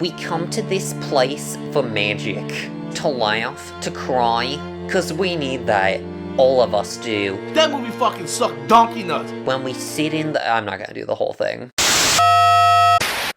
We come to this place for magic. To laugh, to cry, cause we need that. All of us do. That movie fucking sucked donkey nuts. When we sit in the... I'm not gonna do the whole thing.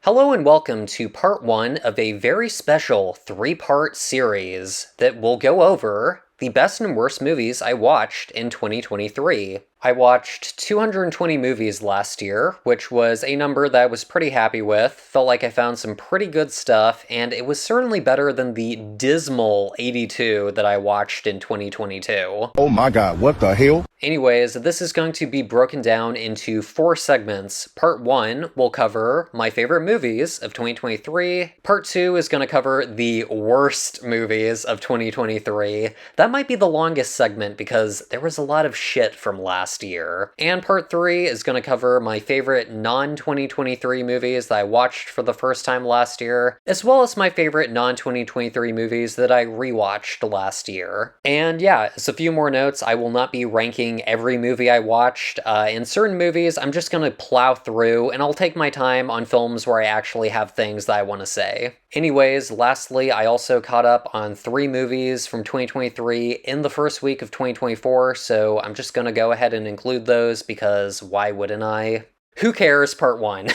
Hello and welcome to part 1 of a very special 3-part series that will go over the best and worst movies I watched in 2023. I watched 220 movies last year, which was a number that I was pretty happy with. Felt like I found some pretty good stuff, and it was certainly better than the dismal 82 that I watched in 2022. Oh my god, what the hell? Anyways, this is going to be broken down into 4 segments. Part 1 will cover my favorite movies of 2023. Part 2 is going to cover the worst movies of 2023. That might be the longest segment because there was a lot of shit from last year. And part 3 is going to cover my favorite non-2023 movies that I watched for the first time last year, as well as my favorite non-2023 movies that I rewatched last year. And yeah, as a few more notes, I will not be ranking every movie I watched. In certain movies, I'm just going to plow through, and I'll take my time on films where I actually have things that I want to say. Anyways, lastly, I also caught up on 3 movies from 2023 in the first week of 2024, so I'm just going to go ahead and include those because why wouldn't I? Who cares, part 1.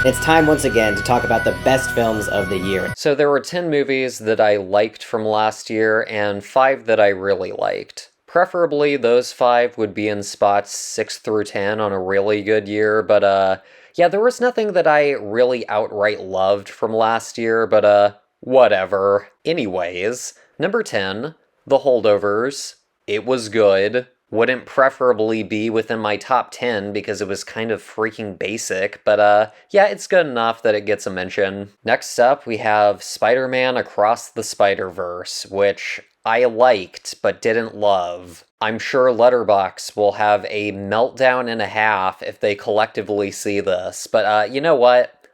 It's time once again to talk about the best films of the year. So there were 10 movies that I liked from last year and 5 that I really liked. Preferably those 5 would be in spots 6 through 10 on a really good year, but yeah, there was nothing that I really outright loved from last year, but whatever. Anyways, number 10, The Holdovers. It was good. Wouldn't preferably be within my top 10 because it was kind of freaking basic, but yeah, it's good enough that it gets a mention. Next up, we have Spider-Man Across the Spider-Verse, which I liked but didn't love. I'm sure Letterboxd will have a meltdown and a half if they collectively see this, but you know what?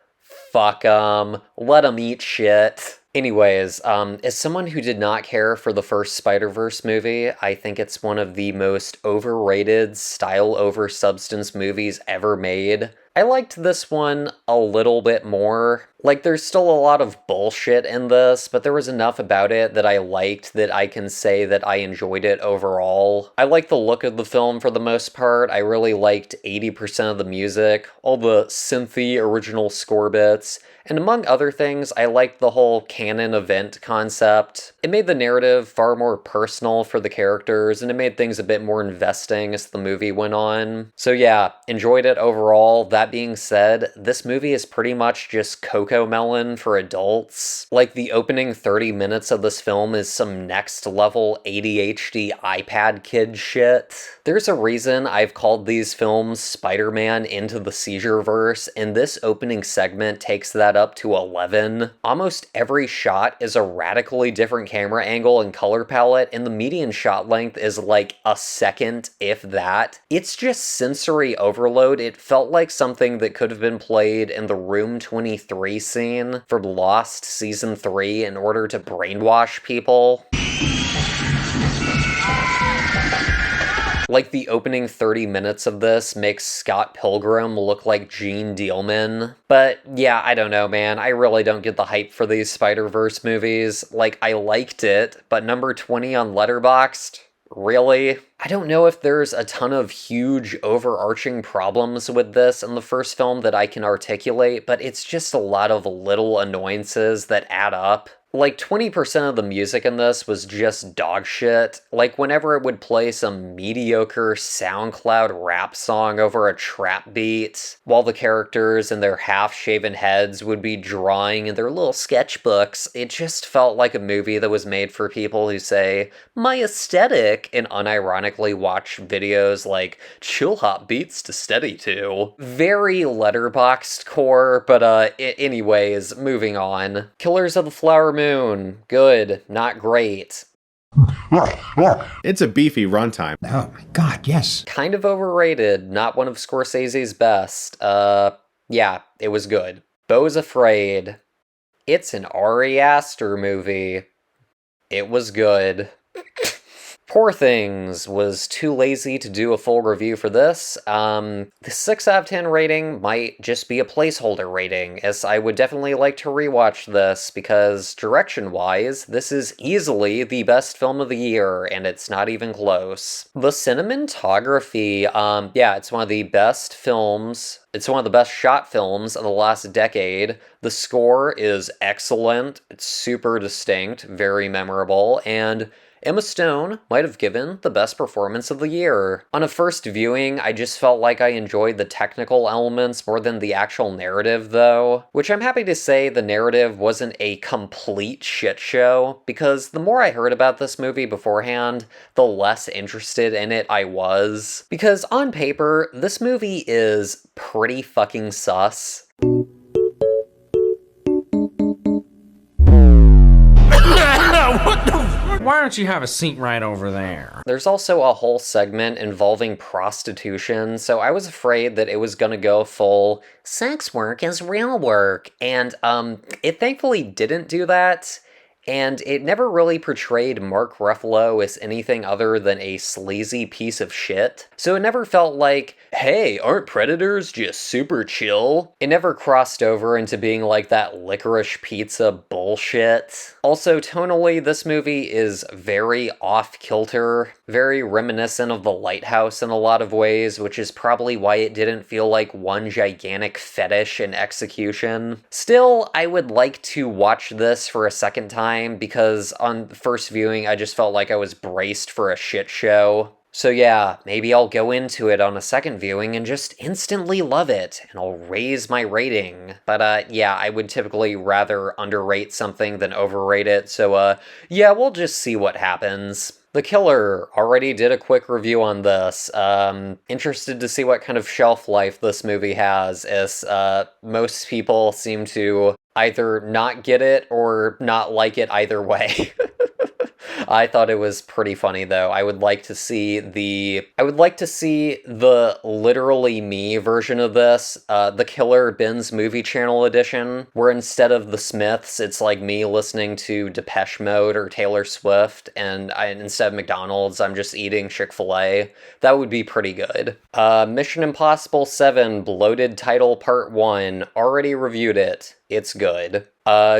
Fuck 'em. Let 'em eat shit. Anyways, as someone who did not care for the first Spider-Verse movie, I think it's one of the most overrated style over substance movies ever made. I liked this one a little bit more. Like, there's still a lot of bullshit in this, but there was enough about it that I liked that I can say that I enjoyed it overall. I liked the look of the film for the most part. I really liked 80% of the music, all the synthy original score bits, and among other things, I liked the whole canon event concept. It made the narrative far more personal for the characters, and it made things a bit more investing as the movie went on. So yeah, enjoyed it overall. That being said, this movie is pretty much just Cocomelon for adults. Like, the opening 30 minutes of this film is some next level ADHD iPad kid shit. There's a reason I've called these films Spider-Man Into the Seizure-Verse, and this opening segment takes that up to 11. Almost every shot is a radically different camera angle and color palette, and the median shot length is like a second, if that. It's just sensory overload. It felt like something that could have been played in the Room 23 scene from Lost Season 3 in order to brainwash people. Like, the opening 30 minutes of this makes Scott Pilgrim look like Gene Dealman. But yeah, I don't know, man. I really don't get the hype for these Spider-Verse movies. Like, I liked it, but number 20 on Letterboxd? Really? I don't know if there's a ton of huge overarching problems with this in the first film that I can articulate, but it's just a lot of little annoyances that add up. Like, 20% of the music in this was just dog shit. Like, whenever it would play some mediocre SoundCloud rap song over a trap beat, while the characters and their half-shaven heads would be drawing in their little sketchbooks, it just felt like a movie that was made for people who say, my aesthetic, and unironically watch videos like chill hop beats to steady to. Very Letterboxd core, but anyways, moving on. Killers of the Flower Moon. Good, not great. It's a beefy runtime. Oh my god, yes. Kind of overrated, not one of Scorsese's best. Yeah, it was good. Beau's Afraid. It's an Ari Aster movie. It was good. Poor Things was too lazy to do a full review for this. The 6 out of 10 rating might just be a placeholder rating, as I would definitely like to rewatch this, because direction-wise, this is easily the best film of the year, and it's not even close. The cinematography, yeah, it's one of the best films. It's one of the best shot films of the last decade. The score is excellent, it's super distinct, very memorable, and Emma Stone might have given the best performance of the year. On a first viewing, I just felt like I enjoyed the technical elements more than the actual narrative, though, which I'm happy to say the narrative wasn't a complete shit show, because the more I heard about this movie beforehand, the less interested in it I was. Because on paper, this movie is pretty fucking sus. Why don't you have a seat right over there? There's also a whole segment involving prostitution, so I was afraid that it was gonna go full sex work is real work, and it thankfully didn't do that. And it never really portrayed Mark Ruffalo as anything other than a sleazy piece of shit. So it never felt like, hey, aren't predators just super chill? It never crossed over into being like that licorice pizza bullshit. Also, tonally, this movie is very off-kilter, very reminiscent of The Lighthouse in a lot of ways, which is probably why it didn't feel like one gigantic fetish in execution. Still, I would like to watch this for a second time, because on the first viewing, I just felt like I was braced for a shit show. So yeah, maybe I'll go into it on a second viewing and just instantly love it, and I'll raise my rating. But yeah, I would typically rather underrate something than overrate it, so yeah, we'll just see what happens. The Killer already did a quick review on this. Interested to see what kind of shelf life this movie has, as most people seem to either not get it or not like it either way. I thought it was pretty funny, though. I would like to see the literally me version of this, The Killer Ben's Movie Channel edition, where instead of The Smiths, it's like me listening to Depeche Mode or Taylor Swift, and instead of McDonald's, I'm just eating Chick-fil-A. That would be pretty good. Mission Impossible 7 Bloated Title Part 1, already reviewed it. It's good.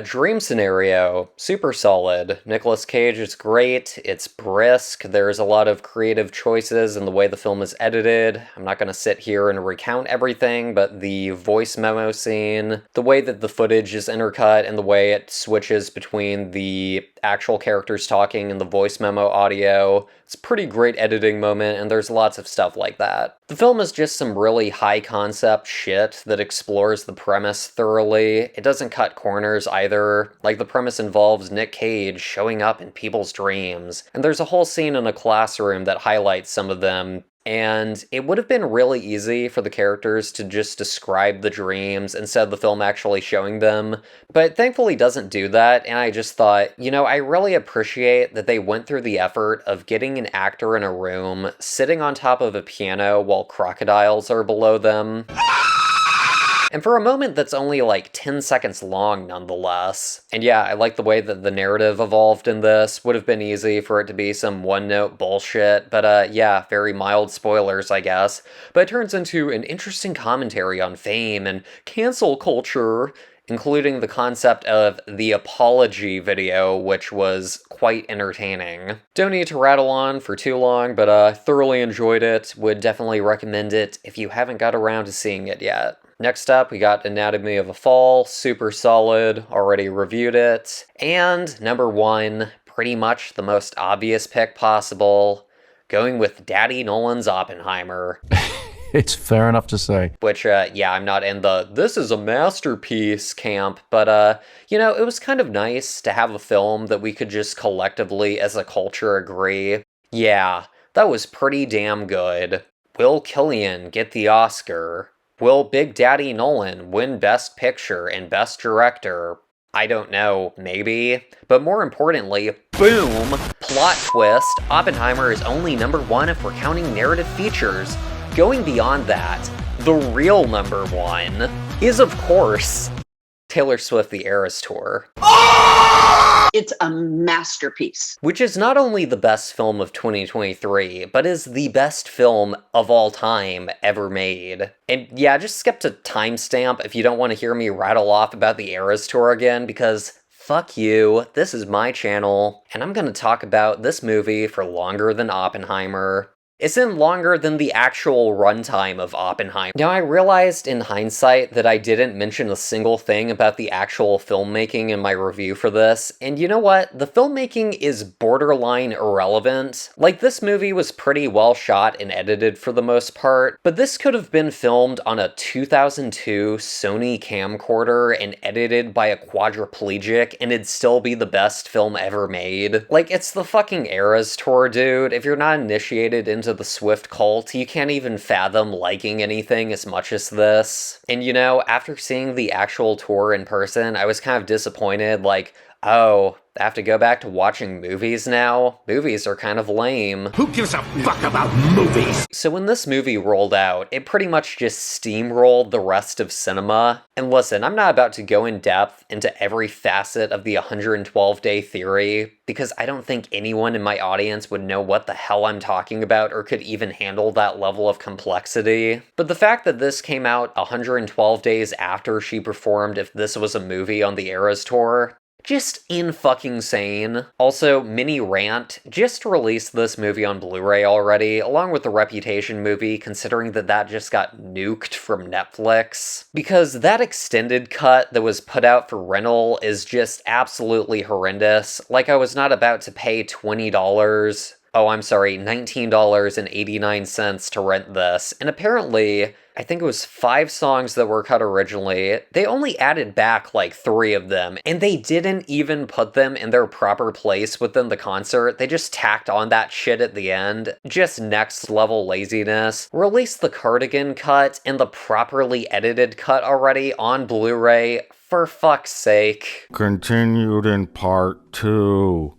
Dream Scenario, super solid. Nicolas Cage is great, it's brisk, there's a lot of creative choices in the way the film is edited. I'm not gonna sit here and recount everything, but the voice memo scene, the way that the footage is intercut, and the way it switches between the actual characters talking and the voice memo audio, it's a pretty great editing moment, and there's lots of stuff like that. The film is just some really high concept shit that explores the premise thoroughly. It doesn't cut corners either. Like, the premise involves Nick Cage showing up in people's dreams, and there's a whole scene in a classroom that highlights some of them. And it would have been really easy for the characters to just describe the dreams instead of the film actually showing them, but thankfully doesn't do that, and I just thought, you know, I really appreciate that they went through the effort of getting an actor in a room, sitting on top of a piano while crocodiles are below them. And for a moment that's only like 10 seconds long nonetheless. And yeah, I like the way that the narrative evolved in this. Would have been easy for it to be some one-note bullshit, but yeah, very mild spoilers, I guess. But it turns into an interesting commentary on fame and cancel culture, including the concept of the apology video, which was quite entertaining. Don't need to rattle on for too long, but I thoroughly enjoyed it. Would definitely recommend it if you haven't got around to seeing it yet. Next up, we got Anatomy of a Fall, super solid, already reviewed it. And number 1, pretty much the most obvious pick possible, going with Daddy Nolan's Oppenheimer. It's fair enough to say. Which, yeah, I'm not in the this is a masterpiece camp, but, you know, it was kind of nice to have a film that we could just collectively as a culture agree, yeah, that was pretty damn good. Will Killian get the Oscar? Will Big Daddy Nolan win Best Picture and Best Director? I don't know, maybe. But more importantly, boom! Plot twist, Oppenheimer is only number 1 if we're counting narrative features. Going beyond that, the real number 1 is, of course, Taylor Swift The Eras Tour. It's a masterpiece. Which is not only the best film of 2023, but is the best film of all time ever made. And yeah, just skip to timestamp if you don't want to hear me rattle off about the Eras Tour again, because fuck you, this is my channel, and I'm gonna talk about this movie for longer than Oppenheimer. It's in longer than the actual runtime of Oppenheimer. Now, I realized in hindsight that I didn't mention a single thing about the actual filmmaking in my review for this, and you know what? The filmmaking is borderline irrelevant. Like, this movie was pretty well shot and edited for the most part, but this could have been filmed on a 2002 Sony camcorder and edited by a quadriplegic, and it'd still be the best film ever made. Like, it's the fucking Eras Tour, dude. If you're not initiated into the Swift cult, you can't even fathom liking anything as much as this. And you know, after seeing the actual tour in person, I was kind of disappointed, like, oh, I have to go back to watching movies now? Movies are kind of lame. Who gives a fuck about movies? So when this movie rolled out, it pretty much just steamrolled the rest of cinema. And listen, I'm not about to go in depth into every facet of the 112-day theory, because I don't think anyone in my audience would know what the hell I'm talking about or could even handle that level of complexity. But the fact that this came out 112 days after she performed If This Was a Movie on the Eras Tour, just in-fucking-sane. Also, mini rant, just released this movie on Blu-ray already, along with the Reputation movie, considering that that just got nuked from Netflix. Because that extended cut that was put out for rental is just absolutely horrendous. Like, I was not about to pay $20... Oh, I'm sorry, $19.89 to rent this. And apparently, I think it was 5 songs that were cut originally. They only added back like 3 of them, and they didn't even put them in their proper place within the concert. They just tacked on that shit at the end. Just next level laziness. Release the Cardigan cut and the properly edited cut already on Blu-ray, for fuck's sake. Continued in part 2.